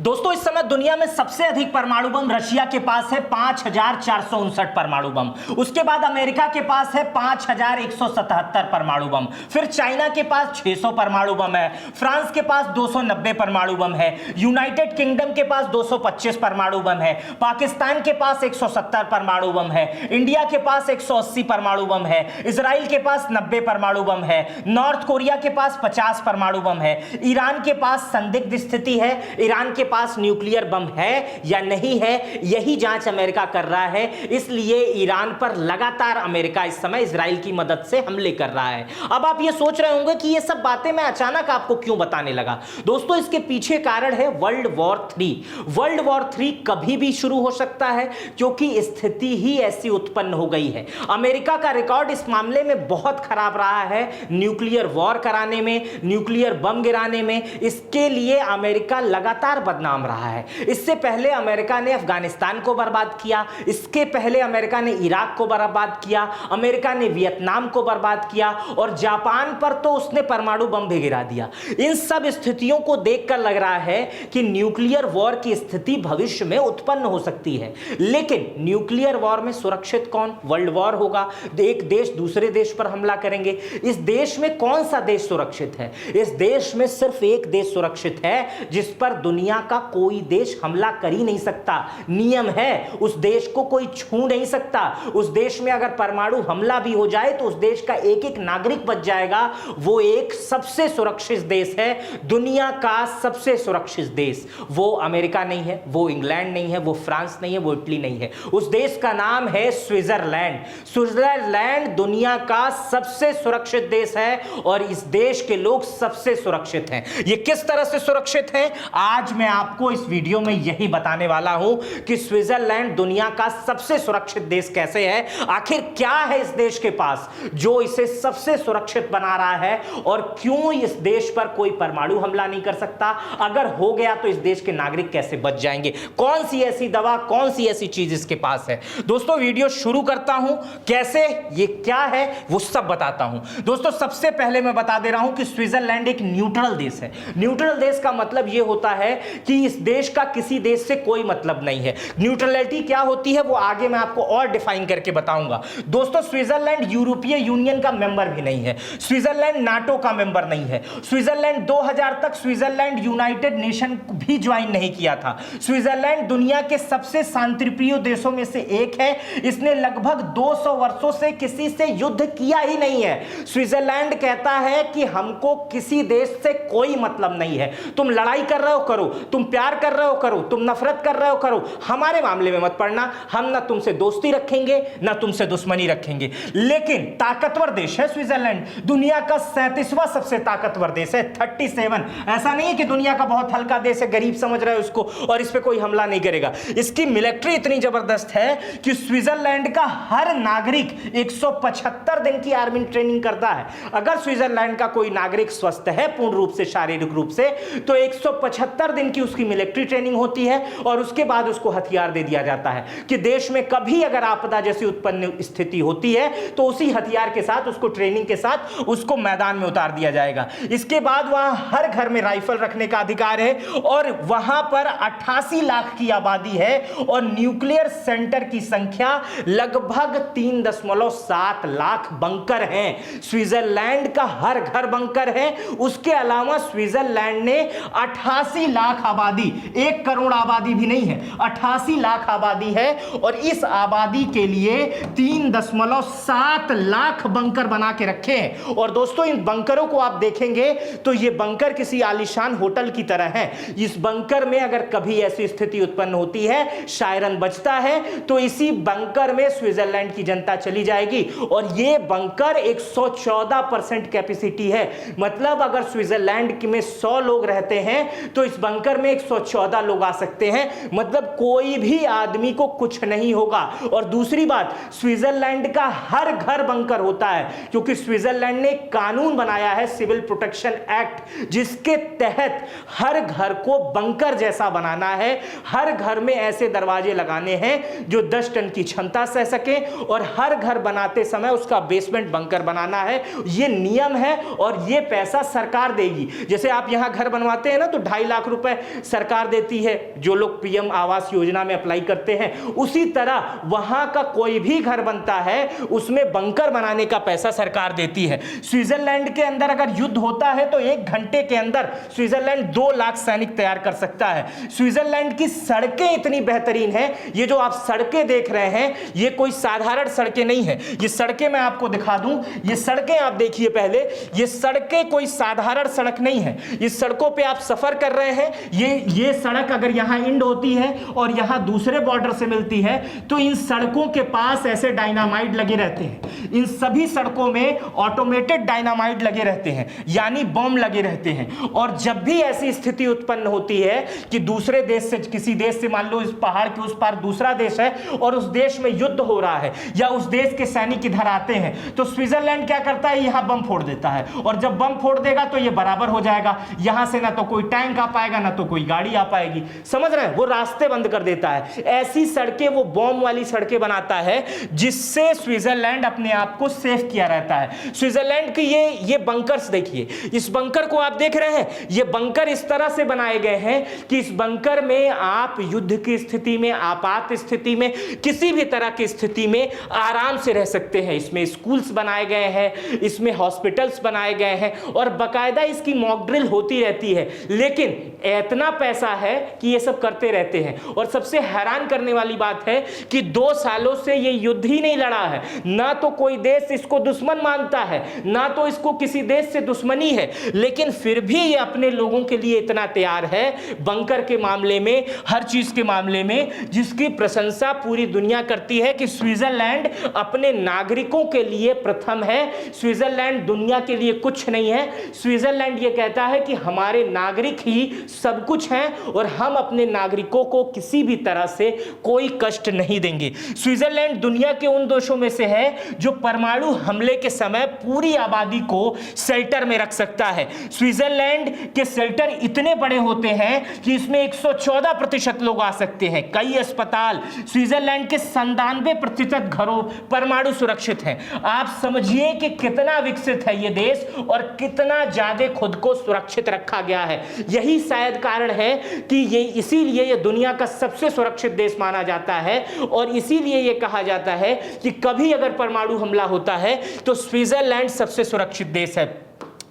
दोस्तों इस समय दुनिया में सबसे अधिक परमाणु बम रशिया के पास है 5459 परमाणु बम। उसके बाद अमेरिका के पास है 5177 परमाणु बम। फिर चाइना के पास 600 परमाणु बम है। फ्रांस के पास 290 परमाणु बम है। यूनाइटेड किंगडम के पास 225 परमाणु बम है। पाकिस्तान के पास 170 परमाणु बम है। इंडिया के पास 180 परमाणु बम है। इजराइल के पास 90 परमाणु बम है। नॉर्थ कोरिया के पास 50 परमाणु बम है। ईरान के पास संदिग्ध स्थिति है। ईरान के पास न्यूक्लियर बम है या नहीं है, यही जांच अमेरिका कर रहा है। इसलिए ईरान पर लगातार अमेरिका इस समय इजराइल की मदद से हमले कर रहा है। अब आप ये सोच रहे होंगे कि ये सब बातें मैं अचानक आपको क्यों बताने लगा। दोस्तों इसके पीछे कारण है वर्ल्ड वॉर 3। वर्ल्ड वॉर 3 कभी भी शुरू हो सकता है क्योंकि स्थिति ही ऐसी उत्पन्न हो गई है। अमेरिका का रिकॉर्ड इस मामले में बहुत खराब रहा है, न्यूक्लियर वॉर कराने में, न्यूक्लियर बम गिराने में। इसके लिए अमेरिका लगातार बदनाम रहा है। इससे पहले अमेरिका ने अफगानिस्तान को बर्बाद किया, इसके पहले अमेरिका ने इराक को बर्बाद किया, अमेरिका ने वियतनाम को बर्बाद किया और जापान पर तो उसने परमाणु बम भी गिरा दिया। इन सब स्थितियों को देखकर लग रहा है कि न्यूक्लियर वॉर की स्थिति भविष्य में उत्पन्न हो सकती है। लेकिन न्यूक्लियर वॉर में सुरक्षित कौन? वर्ल्ड वॉर होगा, एक देश दूसरे देश पर हमला करेंगे। इस देश में कौन सा देश सुरक्षित है? इस देश में सिर्फ एक देश सुरक्षित है जिस पर दुनिया का कोई देश हमला कर ही नहीं सकता। नियम है, उस देश को कोई छू नहीं सकता। उस देश में अगर परमाणु हमला भी हो जाए तो उस देश का एक एक नागरिक बच जाएगा। वो एक सबसे सुरक्षित देश है, दुनिया का सबसे सुरक्षित देश। वो अमेरिका नहीं है, वो इंग्लैंड नहीं है, वो फ्रांस नहीं है, वो इटली नहीं है। उस देश का नाम है स्विट्जरलैंड। स्विट्जरलैंड दुनिया का सबसे सुरक्षित देश है और इस देश के लोग सबसे सुरक्षित हैं। ये किस तरह से सुरक्षित है, आज मैं आपको इस वीडियो में यही बताने वाला हूं कि स्विट्जरलैंड दुनिया का सबसे सुरक्षित देश कैसे है, आखिर क्या है इस देश के पास जो इसे सबसे सुरक्षित बना रहा है और क्यों इस देश पर कोई परमाणु हमला नहीं कर सकता। अगर हो गया तो इस देश के नागरिक कैसे बच जाएंगे, कौन सी ऐसी दवा, कौन सी ऐसी चीज इसके पास है। दोस्तों वीडियो शुरू करता हूं, कैसे, ये क्या है वो सब बताता हूं। दोस्तों सबसे पहले मैं बता दे रहा हूं कि स्विट्जरलैंड एक न्यूट्रल देश है। न्यूट्रल देश का मतलब यह होता है कि इस देश का किसी देश से कोई मतलब नहीं है। न्यूट्रलिटी क्या होती है वो आगे मैं आपको और डिफाइन करके बताऊंगा। दोस्तों स्विट्जरलैंड यूरोपीय यूनियन का मेंबर भी नहीं है। स्विट्जरलैंड नाटो का मेंबर नहीं है। स्विट्जरलैंड 2000 तक स्विट्जरलैंड यूनाइटेड नेशन भी ज्वाइन नहीं किया था। स्विट्जरलैंड दुनिया के सबसे शांतिप्रिय देशों में से एक है। इसने लगभग 200 वर्षों से किसी से युद्ध किया ही नहीं है। स्विट्जरलैंड कहता है कि हमको किसी देश से कोई मतलब नहीं है। तुम लड़ाई कर रहे हो करो, तुम प्यार कर रहे हो करो, तुम नफरत कर रहे हो करो, हमारे मामले में मत पड़ना। हम ना तुमसे दोस्ती रखेंगे ना तुमसे दुश्मनी रखेंगे। लेकिन ताकतवर देश है स्विट्जरलैंड, दुनिया का 37वां सबसे ताकतवर देश है, 37। ऐसा नहीं है कि दुनिया का बहुत हल्का देश है, गरीब समझ रहे हो इसको और इस पे कोई हमला नहीं करेगा। इसकी मिलिट्री इतनी जबरदस्त है कि स्विट्जरलैंड का हर नागरिक 175 दिन की आर्मी ट्रेनिंग करता है। अगर स्विट्जरलैंड का कोई नागरिक स्वस्थ है पूर्ण रूप से, शारीरिक रूप से, तो 175 दिन की उसकी मिलिट्री ट्रेनिंग होती है और उसके बाद उसको हथियार दे दिया जाता है कि देश में कभी अगर आपदा जैसी उत्पन्न स्थिति होती है तो उसी हथियार के साथ, उसको ट्रेनिंग के साथ उसको मैदान में उतार दिया जाएगा। इसके बाद वहां हर घर में राइफल रखने का अधिकार है और वहां पर 88 लाख की आबादी है और न्यूक्लियर सेंटर की संख्या लगभग 3.7 लाख बंकर हैं। स्विट्जरलैंड का हर घर बंकर है। उसके अलावा स्विट्जरलैंड ने 88 लाख आबादी, 1 करोड़ आबादी भी नहीं है, 88 लाख आबादी है और इस आबादी के लिए 3.7 लाख बंकर बना के रखे हैं। और दोस्तों इन बंकरों को आप देखेंगे तो ये बंकर किसी आलीशान होटल की तरह है। इस बंकर में अगर कभी ऐसी स्थिति उत्पन्न होती है, शायरन बचता है, तो इसी बंकर में स्विट्जरलैंड की जनता चली जाएगी। और ये बंकर 114% कैपेसिटी है। मतलब अगर स्विट्जरलैंड में 100 लोग रहते हैं तो इस बंकर में 114 लोग आ सकते हैं। मतलब कोई भी आदमी को कुछ नहीं होगा। और दूसरी बात, स्विट्जरलैंड का हर घर बंकर होता है क्योंकि स्विट्जरलैंड ने कानून बनाया है, सिविल प्रोटेक्शन एक्ट, जिसके तहत हर घर को बंकर जैसा बनाना है। हर घर में ऐसे दरवाजे लगाने हैं जो 10 टन की क्षमता सह सके और हर घर बनाते समय उसका बेसमेंट बंकर बनाना है। यह नियम है और यह पैसा सरकार देगी। जैसे आप यहां घर बनवाते हैं ना तो 2.5 लाख रुपए सरकार देती है, जो लोग पीएम आवास योजना में अप्लाई करते हैं। उसी तरह वहां का कोई भी घर बनता है उसमें बंकर बनाने का पैसा सरकार देती है। स्विट्जरलैंड के अंदर अगर युद्ध होता है तो 1 घंटे के अंदर स्विट्जरलैंड 2 लाख सैनिक तैयार कर सकता है। स्विट्जरलैंड की सड़कें इतनी बेहतरीन हैं, ये जो आप सड़कें देख रहे हैं ये कोई साधारण सड़कें नहीं है। ये सड़कें मैं आपको दिखा दूं, ये सड़कें आप देखिए पहले, ये सड़कें कोई साधारण सड़क नहीं है। इस सड़कों पे आप सफर कर रहे हैं, ये सड़क अगर यहां इंड होती है और यहां दूसरे बॉर्डर से मिलती है तो इन सड़कों के पास ऐसे डायनामाइट लगे रहते हैं। इन सभी सड़कों में ऑटोमेटेड डायनामाइट लगे रहते हैं, यानी बम लगे रहते हैं। और जब भी ऐसी स्थिति उत्पन्न होती है कि दूसरे देश से, किसी देश से, मान लो इस पहाड़ के उस पार दूसरा देश है और उस देश में युद्ध हो रहा है या उस देश के सैनिक इधर आते हैं, तो स्विट्जरलैंड क्या करता है, यहां बम फोड़ देता है। और जब बम फोड़ देगा तो ये बराबर हो जाएगा, यहां से ना तो कोई टैंक आ पाएगा ना तो कोई गाड़ी आ पाएगी। समझ रहे हैं, वो रास्ते बंद कर देता है। ऐसी सड़कें, वो बम वाली सड़कें बनाता है जिससे स्विट्जरलैंड अपने आप को सेफ किया रहता है। स्विट्जरलैंड के ये बंकर्स देखिए, इस बंकर को आप देख रहे हैं, ये बंकर इस तरह से बनाए गए हैं कि इस बंकर में आप युद्ध की स्थिति में, आपात स्थिति में, किसी भी तरह की स्थिति में आराम से रह सकते हैं। इसमें स्कूल्स बनाए गए हैं, इसमें हॉस्पिटल्स बनाए गए हैं और बाकायदा इसकी मॉक ड्रिल होती रहती है। लेकिन इतना पैसा है कि ये सब करते रहते हैं। और सबसे हैरान करने वाली बात है कि 2 सालों से ये युद्ध ही नहीं लड़ा है, ना तो कोई देश इसको दुश्मन मानता है, ना तो इसको किसी देश से दुश्मनी है, लेकिन फिर भी ये अपने लोगों के लिए इतना तैयार है, बंकर के मामले में, हर चीज के मामले में, जिसकी प्रशंसा पूरी दुनिया करती है कि स्विट्जरलैंड अपने नागरिकों के लिए प्रथम है। स्विट्जरलैंड दुनिया के लिए कुछ नहीं है। स्विट्जरलैंड ये कहता है कि हमारे नागरिक ही सब कुछ हैं और हम अपने नागरिकों को किसी भी तरह से कोई कष्ट नहीं देंगे। स्विट्जरलैंड दुनिया के उन देशों में से है जो परमाणु हमले के समय पूरी आबादी को शेल्टर में रख सकता है। स्विट्जरलैंड के शेल्टर इतने बड़े होते हैं कि इसमें 114% लोग आ सकते हैं। कई अस्पताल, स्विट्जरलैंड के 97% घरों परमाणु सुरक्षित हैं। आप समझिए कि कितना विकसित है ये देश और कितना ज्यादा खुद को सुरक्षित रखा गया है। यही शायद कारण है कि ये इसीलिए ये दुनिया का सबसे सुरक्षित देश माना जाता है और इसीलिए ये कहा जाता है कि कभी अगर परमाणु हमला होता है तो स्विट्जरलैंड सबसे सुरक्षित देश है।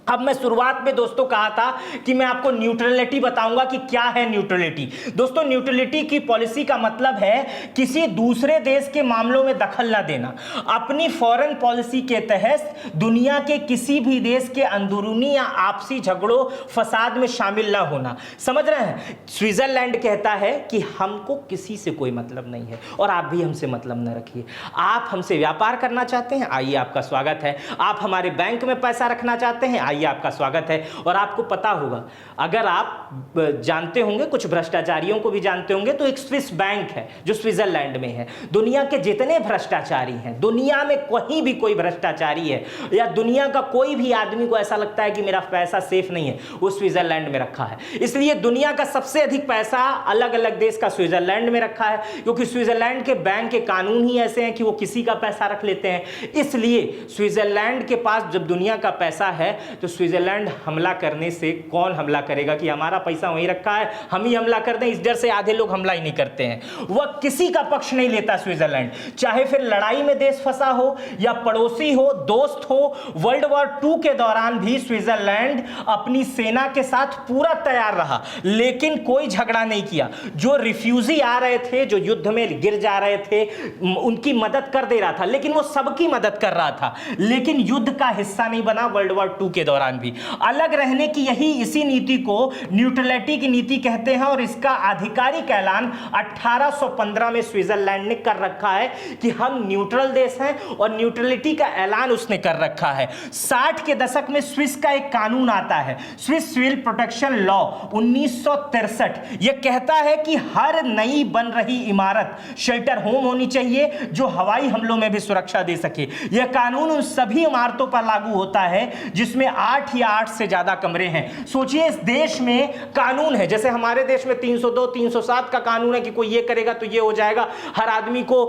अब मैं शुरुआत में दोस्तों कहा था कि मैं आपको न्यूट्रलिटी बताऊंगा कि क्या है न्यूट्रलिटी। दोस्तों, न्यूट्रलिटी की पॉलिसी का मतलब है किसी दूसरे देश के मामलों में दखल ना देना, अपनी फॉरेन पॉलिसी के तहत दुनिया के किसी भी देश के अंदरूनी या आपसी झगड़ों फसाद में शामिल ना होना। समझ रहे हैं, स्विट्जरलैंड कहता है कि हमको किसी से कोई मतलब नहीं है और आप भी हमसे मतलब न रखिए। आप हमसे व्यापार करना चाहते हैं, आइए, आपका स्वागत है। आप हमारे बैंक में पैसा रखना चाहते हैं, आइए, आपका स्वागत है। और आपको पता होगा, अगर आप जानते होंगे, कुछ भ्रष्टाचारियों को भी जानते होंगे, तो एक स्विस बैंक है जो स्विट्जरलैंड में है। दुनिया के जितने भ्रष्टाचारी हैं, दुनिया में कहीं भी कोई भ्रष्टाचारी है या दुनिया का कोई भी आदमी को ऐसा लगता है कि मेरा पैसा सेफ नहीं है, वो स्विट्जरलैंड में रखा है। इसलिए दुनिया का सबसे अधिक पैसा अलग अलग देश का स्विट्जरलैंड में रखा है, क्योंकि स्विट्जरलैंड के बैंक के कानून ही ऐसे हैं कि वो किसी का पैसा रख लेते हैं। इसलिए स्विट्जरलैंड के पास जब दुनिया का पैसा है तो स्विट्जरलैंड हमला करने से कौन हमला करेगा कि हमारा पैसा वहीं रखा है, हम ही हमला कर दें, इस डर से आधे लोग हमला ही नहीं करते हैं। वह किसी का पक्ष नहीं लेता स्विट्जरलैंड, चाहे फिर लड़ाई में देश फंसा हो या पड़ोसी हो, दोस्त हो। वर्ल्ड वॉर 2 के दौरान भी स्विट्जरलैंड अपनी सेना के साथ पूरा तैयार रहा, लेकिन कोई झगड़ा नहीं किया। जो रिफ्यूजी आ रहे थे, जो युद्ध में गिर जा रहे थे, उनकी मदद कर दे रहा था, लेकिन वो सबकी मदद कर रहा था, लेकिन युद्ध का हिस्सा नहीं बना। वर्ल्ड वॉर 2 के दौरान भी अलग रहने की इसी नीति को न्यूट्रलिटी की नीति कहते हैं और इसका आधिकारिक ऐलान 1815 में स्विट्जरलैंड ने कर रखा है कि हम न्यूट्रल देश हैं और न्यूट्रलिटी का ऐलान उसने कर रखा है। 60 के दशक में स्विस का एक कानून आता है, स्विस सिविल प्रोटेक्शन लॉ 1963। यह कहता है कि हर नई बन रही इमारत शेल्टर होम होनी चाहिए जो हवाई हमलों में भी सुरक्षा दे सके। यह कानून उन सभी इमारतों पर लागू होता है जिसमें 8 या 8 से ज्यादा कमरे हैं। सोचिए इस देश में कानून है, जैसे हमारे देश में 302 307 का कानून है कि कोई ये करेगा तो ये हो जाएगा, हर आदमी को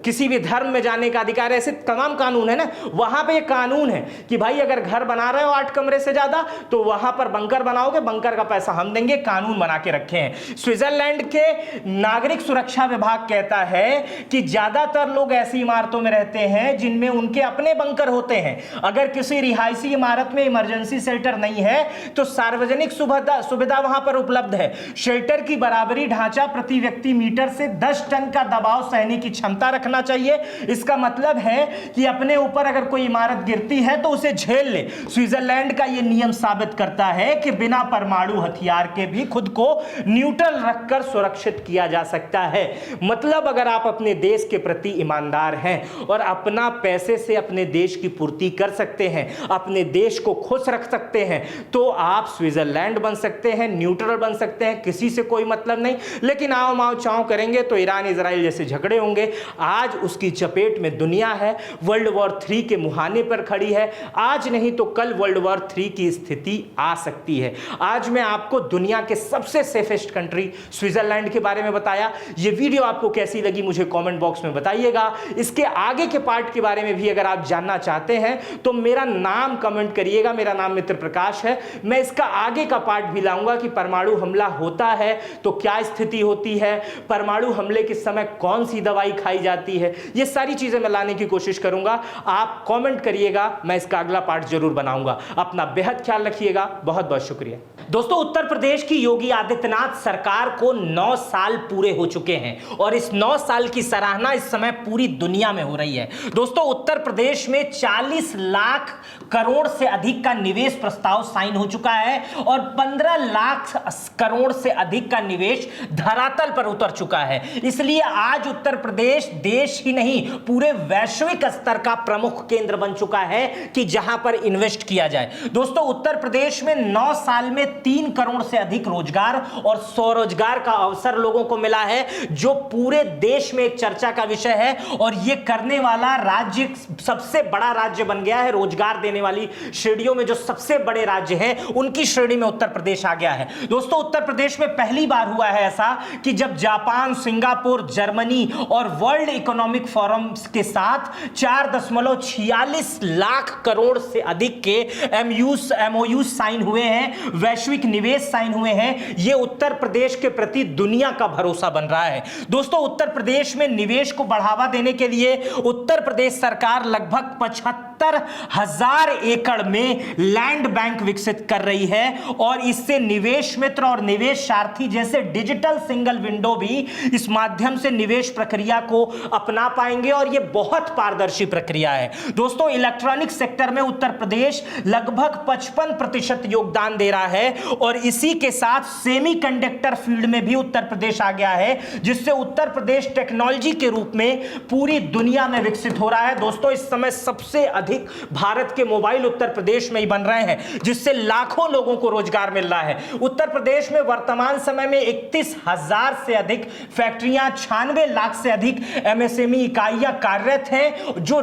किसी भी धर्म में जाने का अधिकार है, ऐसे तमाम कानून है ना। वहां पे कानून है कि भाई अगर घर बना रहे हो 8 कमरे से ज्यादा तो वहां पर बंकर बनाओगे, बंकर का पैसा हम देंगे, कानून बना के रखे हैं। स्विट्जरलैंड के नागरिक सुरक्षा विभाग कहता है कि ज्यादातर लोग ऐसी इमारतों में रहते हैं जिनमें उनके अपने बंकर होते हैं। अगर किसी रिहायशी इमारत में इमरजेंसी शेल्टर नहीं है तो सार्वजनिक सुविधा वहां पर उपलब्ध है। शेल्टर की बराबरी ढांचा प्रति व्यक्ति मीटर से 10 टन का दबाव सहने की क्षमता रखना चाहिए। इसका मतलब है कि अपने ऊपर अगर कोई इमारत गिरती है तो उसे झेल ले। स्विट्जरलैंड का यह नियम साबित करता है कि बिना परमाणु हथियार के भी खुद को न्यूट्रल रखकर सुरक्षित किया जा सकता है। मतलब अगर आप अपने देश के प्रति ईमानदार हैं और अपना पैसे से अपने देश की पूर्ति कर सकते हैं, अपने देश को खुश रख सकते हैं, तो आप स्विट्जरलैंड बन सकते हैं, न्यूट्रल बन सकते हैं, किसी से कोई मतलब नहीं। लेकिन आओ माओ चाओ करेंगे तो ईरान इजराइल जैसे झगड़े होंगे। आज उसकी चपेट में दुनिया है, वर्ल्ड वॉर 3 के मुहाने पर खड़ी है। आज नहीं तो कल वर्ल्ड वॉर 3 की स्थिति आ सकती है। आज मैं आपको दुनिया के सबसे सेफेस्ट कंट्री स्विट्जरलैंड के बारे में बताया। यह वीडियो आपको कैसी लगी मुझे कमेंट बॉक्स में बताइएगा। इसके आगे के पार्ट के बारे में भी अगर आप जानना चाहते हैं तो मेरा नाम कमेंट करिएगा। मेरा नाम मित्र प्रकाश है। मैं इसका आगे का पार्ट भी लाऊंगा कि परमाणु हमला होता है तो क्या स्थिति होती है, परमाणु हमले के समय कौन सी दवाई खाई जाती है, ये सारी चीजें मैं लाने की कोशिश करूंगा। आप कमेंट करिएगा, मैं इसका अगला पार्ट जरूर बनाऊंगा। अपना बेहद ख्याल रखिएगा। बहुत बहुत शुक्रिया। दोस्तों, उत्तर प्रदेश की योगी आदित्यनाथ सरकार को 9 साल पूरे हो चुके हैं और इस 9 साल की सराहना इस समय पूरी दुनिया में हो रही है। दोस्तों, उत्तर प्रदेश में 40 लाख करोड़ से अधिक का निवेश प्रस्ताव साइन हो चुका है और 15 लाख करोड़ से अधिक का निवेश धरातल पर उतर चुका है। इसलिए आज उत्तर प्रदेश देश ही नहीं पूरे वैश्विक स्तर का प्रमुख केंद्र बन चुका है कि जहां पर इन्वेस्ट किया जाए। दोस्तों, उत्तर प्रदेश में 9 साल में 3 करोड़ से अधिक रोजगार और स्वरोजगार का अवसर लोगों को मिला है, जो पूरे देश में एक चर्चा का विषय है। और यह करने वाला राज्य सबसे बड़ा राज्य बन गया है। रोजगार देने वाली श्रेणियों में जो सबसे बड़े राज्य हैं उनकी श्रेणी में उत्तर प्रदेश आ गया है। दोस्तों, उत्तर प्रदेश में पहली बार हुआ है ऐसा कि जब जापान, सिंगापुर, जर्मनी और वर्ल्ड इकोनॉमिक फोरम के साथ 4.46 लाख करोड़ से अधिक के एमओयू साइन हुए हैं, वैश्विक निवेश साइन हुए हैं। यह उत्तर प्रदेश के प्रति दुनिया का भरोसा बन रहा है। दोस्तों, उत्तर प्रदेश में निवेश को बढ़ावा देने के लिए उत्तर प्रदेश सरकार लगभग 75,000 एकड़ में लैंड बैंक विकसित कर रही है और इससे निवेश मित्र और निवेश सारथी जैसे डिजिटल सिंगल विंडो भी इस माध्यम से निवेश प्रक्रिया को अपना पाएंगे और यह बहुत पारदर्शी प्रक्रिया है। दोस्तों, इलेक्ट्रॉनिक सेक्टर में उत्तर प्रदेश लगभग 55% योगदान दे रहा है और इसी के साथ सेमीकंडक्टर फील्ड में भी उत्तर प्रदेश आ गया है, जिससे उत्तर प्रदेश टेक्नोलॉजी के रूप में पूरी दुनिया में विकसित हो रहा है। दोस्तों, इस समय सबसे अधिक भारत के मोबाइल उत्तर प्रदेश में ही बन रहे हैं, जिससे लाखों लोगों को रोजगार मिल रहा है। उत्तर प्रदेश में वर्तमान समय में 31,000 से अधिक फैक्ट्रियां, 96 लाख से अधिक एमएसएमई इकाइयां कार्यरत हैं, जो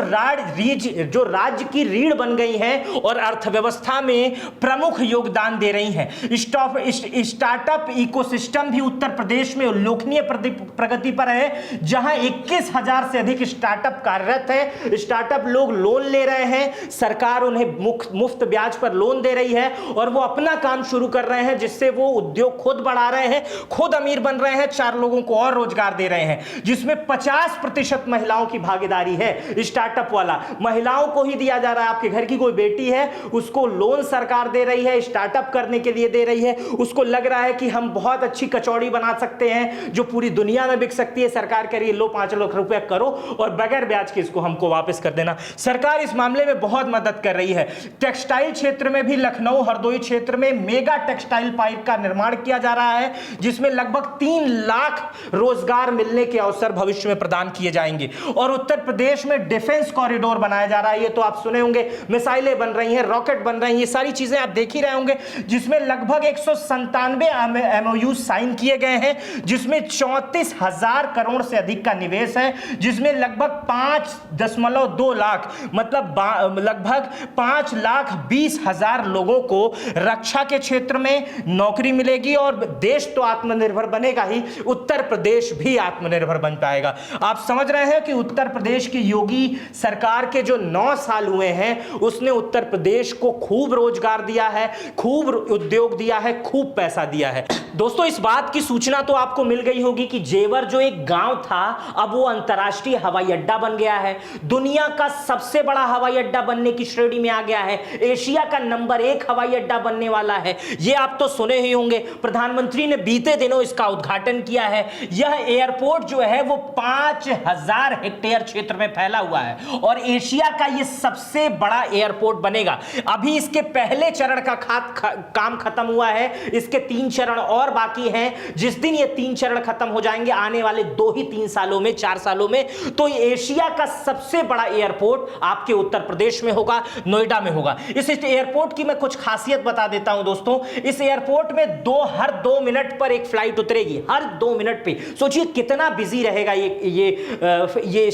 राज्य की रीढ़ बन गई हैं और अर्थव्यवस्था में प्रमुख योगदान दे रही हैं। स्टार्टअप इकोसिस्टम भी उत्तर प्रदेश में उल्लेखनीय प्रगति पर है, जहां 21,000 से अधिक स्टार्टअप कार्यरत है। स्टार्टअप लोग लोन ले रहे हैं, सरकार उन्हें मुफ्त ब्याज पर लोन दे रही है और वो अपना काम शुरू कर रहे हैं, जिससे वो उद्योग खुद बढ़ा रहे हैं, खुद अमीर बन रहे हैं, 4 लोगों को और रोजगार दे रहे हैं, जिसमें 50% महिलाओं की भागीदारी है। स्टार्टअप वाला महिलाओं को ही दिया जा रहा है। आपके घर की कोई बेटी है, उसको लोन सरकार दे रही है, स्टार्टअप करने के लिए दे रही है। उसको लग रहा है कि हम बहुत अच्छी कचौड़ी बना सकते हैं जो पूरी दुनिया में बिक सकती है। सरकार कह रही है लो 5 लाख रुपया करो और बगैर ब्याज के इसको हमको वापस कर देना। सरकार इस मामले में बहुत मदद कर रही है। टेक्सटाइल क्षेत्र में भी लखनऊ हरदोई क्षेत्र में मेगा टेक्सटाइल पार्क का निर्माण किया जा रहा है, जिसमें लगभग 3 लाख रोजगार मिलने के अवसर भविष्य में प्रदान किए जाएंगे। और उत्तर प्रदेश में डिफेंस कॉरिडोर बनाया जा रहा है, ये तो आप सुने होंगे। मिसाइलें बन रही हैं, रॉकेट बन रही हैं, ये सारी चीजें आप देख ही रहे होंगे, जिसमें लगभग 197 एमओयू साइन किए गए हैं, जिसमें 34,000 करोड़ से अधिक का निवेश है, जिसमें लगभग 5.2 लाख मतलब लगभग 5,20,000 लोगों को रक्षा के क्षेत्र में नौकरी मिलेगी और देश तो आत्मनिर्भर बनेगा ही, उत्तर प्रदेश भी आत्मनिर्भर बन पाएगा। आप समझ रहे हैं कि उत्तर प्रदेश की योगी सरकार के जो 9 साल हुए हैं उसने उत्तर प्रदेश को खूब रोजगार दिया है, खूब उद्योग दिया है, खूब पैसा दिया है। दोस्तों, इस बात की सूचना तो आपको मिल गई होगी कि जेवर जो एक गांव था अब वो अंतर्राष्ट्रीय हवाई अड्डा बन गया है, दुनिया का सबसे बड़ा हवाई अड्डा बनने की श्रेणी में आ गया है, एशिया का नंबर 1 हवाई अड्डा बनने वाला है। ये आप तो सुने ही होंगे, प्रधानमंत्री ने बीते दिनों इसका उद्घाटन किया है। यह एयरपोर्ट जो है वो 5,000 हेक्टेयर क्षेत्र में फैला हुआ है और एशिया का ये सबसे बड़ा एयरपोर्ट बनेगा। अभी इसके पहले चरण का काम खत्म हुआ है, इसके 3 चरण और बाकी हैं। जिस दिन ये 3 चरण खत्म हो जाएंगे आने वाले 2 ही 3 सालों में, 4 सालों में, तो एशिया का सबसे बड़ा एयरपोर्ट आपके उत्तर प्रदेश में होगा, नोएडा में होगा। इस एयरपोर्ट की मैं कुछ खासियत बता देता हूं दोस्तों। इस एयरपोर्ट में हर 2 मिनट पर एक फ्लाइट उतरेगी, हर 2 मिनट पे। सोचिए कितना बिजी रहेगा ये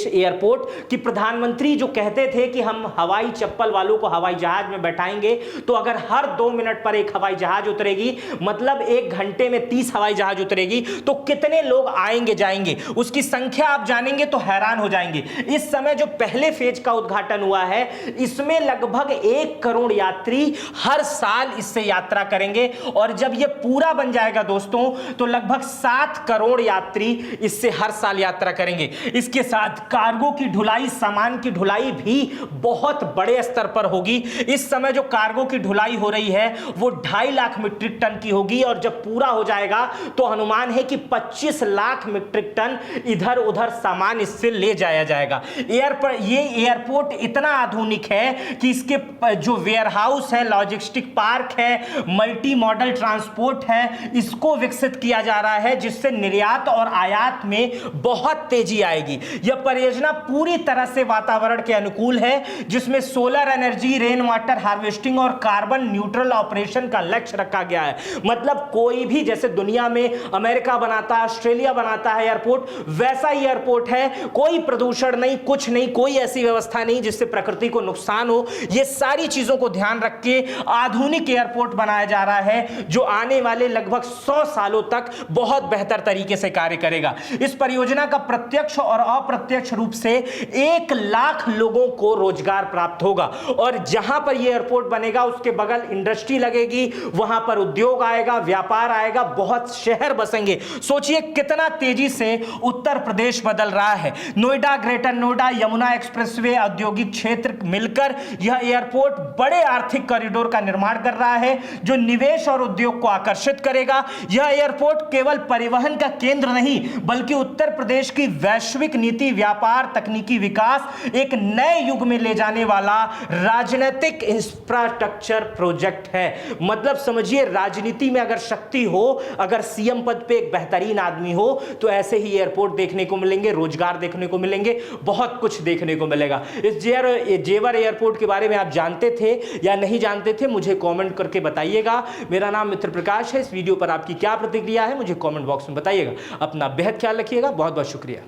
एयरपोर्ट कि प्रधानमंत्री जो कहते थे कि हम हवाई चप्पल वालों को हवाई जहाज में बैठाएंगे, तो अगर हर 2 मिनट पर एक हवाई जहाज उतरेगी, मतलब 1 घंटे में 30 हवाई जहाज उतरेगी, तो कितने लोग आएंगे जाएंगे, उसकी संख्या आप जानेंगे तो हैरान हो जाएंगे। इस समय जो पहले फेज का उद्घाटन हुआ है, इसमें लगभग 1 करोड़ यात्री हर साल इससे यात्रा करेंगे और जब यह पूरा बन जाएगा दोस्तों, तो लगभग 7 करोड़ यात्री इससे हर साल यात्रा करेंगे। इसके साथ कार्गो की ढुलाई, सामान की ढुलाई भी बहुत बड़े स्तर पर होगी। इस समय जो कार्गो की ढुलाई हो रही है वो 2.5 लाख मीट्रिक टन की होगी और जब पूरा हो जाएगा तो अनुमान है कि 25 लाख मीट्रिक टन इधर उधर सामान इससे ले जाया जाएगा। ये एयरपोर्ट इतना आधुनिक है कि इसके जो वेयरहाउस है, लॉजिस्टिक पार्क है, मल्टी मॉडल ट्रांसपोर्ट है, इसको विकसित किया जा रहा है, जिससे निर्यात और आयात में बहुत तेजी आएगी। यह परियोजना पूरी तरह से वातावरण के अनुकूल है, जिसमें solar energy, rain water harvesting और कार्बन न्यूट्रल ऑपरेशन का लक्ष्य रखा गया है। मतलब कोई भी, जैसे दुनिया में अमेरिका बनाता है, ऑस्ट्रेलिया बनाता है एयरपोर्ट, वैसा ही एयरपोर्ट है। कोई प्रदूषण नहीं, कुछ नहीं, कोई ऐसी व्यवस्था नहीं जिससे प्रकृति को नुकसान हो। ये सारी चीजों को ध्यान रख के आधुनिक एयरपोर्ट बनाया जा रहा है, जो आने वाले लगभग 100 सालों तक बहुत बेहतर तरीके से कार्य करेगा। इस परियोजना का प्रत्यक्ष और अप्रत्यक्ष रूप से 1 लाख लोगों को रोजगार प्राप्त होगा और जहां पर यह एयरपोर्ट बनेगा उसके बगल इंडस्ट्री लगेगी, वहां पर उद्योग आएगा, व्यापार आएगा, बहुत शहर बसेंगे। सोचिए कितना तेजी से उत्तर प्रदेश बदल रहा है। नोएडा, ग्रेटर नोएडा, यमुना एक्सप्रेसवे, औद्योगिक क्षेत्र मिलकर यह एयरपोर्ट बड़े आर्थिक कॉरिडोर का निर्माण कर रहा है, जो निवेश और उद्योग को आकर्षित करेगा। यह एयरपोर्ट केवल परिवहन का केंद्र नहीं, बल्कि उत्तर प्रदेश की वैश्विक नीति, व्यापार, तकनीकी विकास, एक नए युग में ले जाने वाला राजनीतिक इंफ्रास्ट्रक्चर प्रोजेक्ट है। मतलब समझिए, राजनीति में अगर शक्ति हो, अगर सीएम पद पे एक बेहतरीन आदमी हो, तो ऐसे ही एयरपोर्ट देखने को मिलेंगे, रोजगार देखने को मिलेंगे, बहुत कुछ देखने को मिलेगा। इस जेवर एयरपोर्ट के बारे में आप जानते थे या नहीं जानते थे, मुझे कमेंट करके बताइएगा। मेरा नाम मित्र प्रकाश है। इस वीडियो पर आपकी क्या प्रतिक्रिया है, मुझे कमेंट बॉक्स में बताइएगा। अपना बेहद ख्याल रखिएगा। बहुत बहुत शुक्रिया।